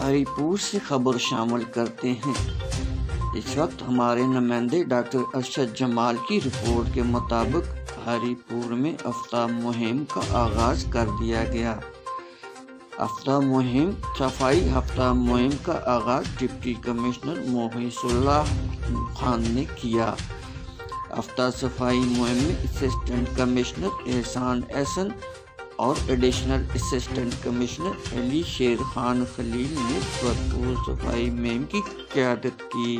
ہری پور سے خبر شامل کرتے ہیں۔ اس وقت ہمارے نمائندے ڈاکٹر ارشد جمال کی رپورٹ کے مطابق ہری پور میں آفتاب مہم کا آغاز کر دیا گیا۔ صفائی ہفتہ مہم کا آغاز ڈپٹی کمشنر محیص اللہ خان نے کیا۔ ہفتہ صفائی مہم میں اسسٹنٹ کمشنر احسان احسن اور ایڈیشنل اسسٹنٹ کمشنر علی شیر خان خلیل نے بھرپور صفائی مہم کی قیادت کی۔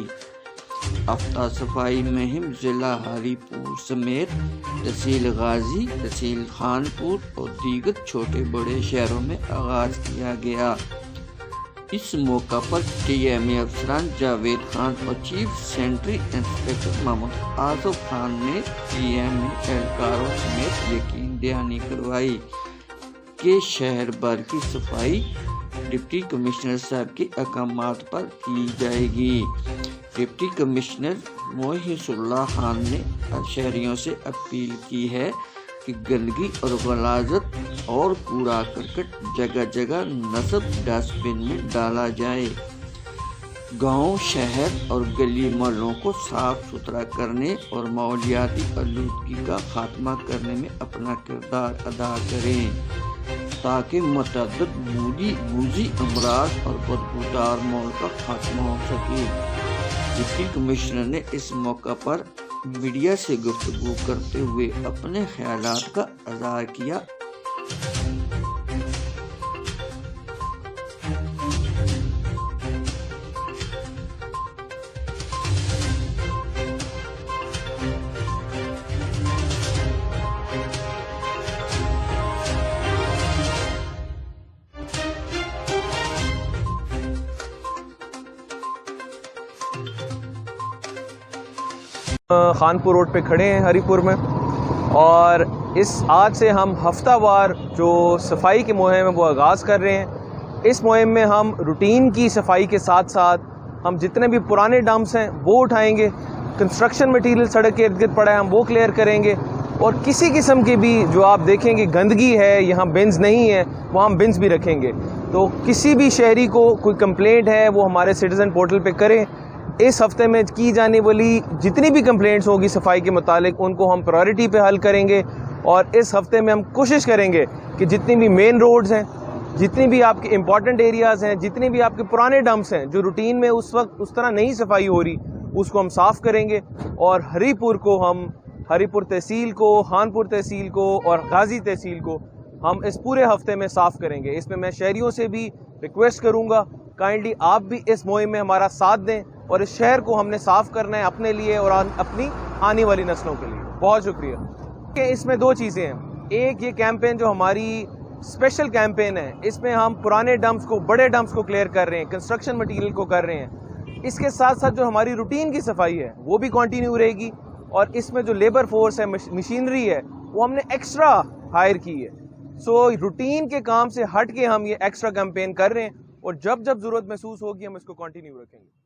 ہفتہ صفائی مہم ضلع ہری پور سمیت تحصیل غازی، تحصیل خانپور اور دیگر چھوٹے بڑے شہروں میں آغاز کیا گیا۔ اس موقع پر ٹی ایم اے افسران جاوید خان اور چیف سینٹری انسپکٹر محمد آصف خان نے ٹی ایم اے اہلکاروں سمیت یقین دہانی کروائی کہ شہر بھر کی صفائی ڈپٹی کمشنر صاحب کے احکامات پر کی جائے گی۔ ڈپٹی کمشنر محیص اللہ خان نے شہریوں سے اپیل کی ہے کہ گندگی اور غلاظت اور کوڑا کرکٹ جگہ جگہ نصب ڈسٹ بن میں ڈالا جائے۔ گاؤں، شہر اور گلی محلوں کو صاف ستھرا کرنے اور ماحولیاتی آلودگی کا خاتمہ کرنے میں اپنا کردار ادا کریں تاکہ متعدد موذی امراض اور بدبودار ماحول کا خاتمہ ہو سکے۔ ڈپٹی کمشنر نے اس موقع پر میڈیا سے گفتگو کرتے ہوئے اپنے خیالات کا اظہار کیا۔ خانپور روڈ پہ کھڑے ہیں ہری پور میں، اور آج سے ہم ہفتہ وار جو صفائی کی مہم ہے وہ آغاز کر رہے ہیں۔ اس مہم میں ہم روٹین کی صفائی کے ساتھ ساتھ ہم جتنے بھی پرانے ڈمپس ہیں وہ اٹھائیں گے، کنسٹرکشن مٹیریل سڑک کے ارد گرد پڑا ہے ہم وہ کلیئر کریں گے، اور کسی قسم کی بھی جو آپ دیکھیں گے گندگی ہے یہاں بنز نہیں ہے وہ ہم بنز بھی رکھیں گے۔ تو کسی بھی شہری کو کوئی کمپلینٹ ہے وہ ہمارے سٹیزن پورٹل پہ کریں۔ اس ہفتے میں کی جانے والی جتنی بھی کمپلینٹس ہوگی صفائی کے متعلق ان کو ہم پرائرٹی پہ حل کریں گے، اور اس ہفتے میں ہم کوشش کریں گے کہ جتنی بھی مین روڈز ہیں، جتنی بھی آپ کے امپورٹنٹ ایریاز ہیں، جتنے بھی آپ کے پرانے ڈمپس ہیں جو روٹین میں اس وقت اس طرح نہیں صفائی ہو رہی اس کو ہم صاف کریں گے، اور ہری پور تحصیل کو، خانپور تحصیل کو اور غازی تحصیل کو ہم اس پورے ہفتے میں صاف کریں گے۔ اس میں میں شہریوں سے بھی ریکویسٹ کروں گا کائنڈلی آپ بھی اس مہم میں ہمارا ساتھ دیں، اور اس شہر کو ہم نے صاف کرنا ہے اپنے لیے اور اپنی آنے والی نسلوں کے لیے۔ بہت شکریہ۔ اس میں دو چیزیں ہیں، ایک یہ کیمپین جو ہماری اسپیشل کیمپین ہے، اس میں ہم پرانے ڈمپس کو، بڑے ڈمپس کو کلیئر کر رہے ہیں، کنسٹرکشن مٹیریل کو کر رہے ہیں۔ اس کے ساتھ ساتھ جو ہماری روٹین کی صفائی ہے وہ بھی کنٹینیو رہے گی، اور اس میں جو لیبر فورس ہے، مشینری ہے، وہ ہم نے ایکسٹرا ہائر کی ہے۔ سو روٹین کے کام سے ہٹ کے ہم یہ ایکسٹرا کیمپین کر رہے ہیں، اور جب ضرورت محسوس ہوگی ہم اس کو کنٹینیو رکھیں گے۔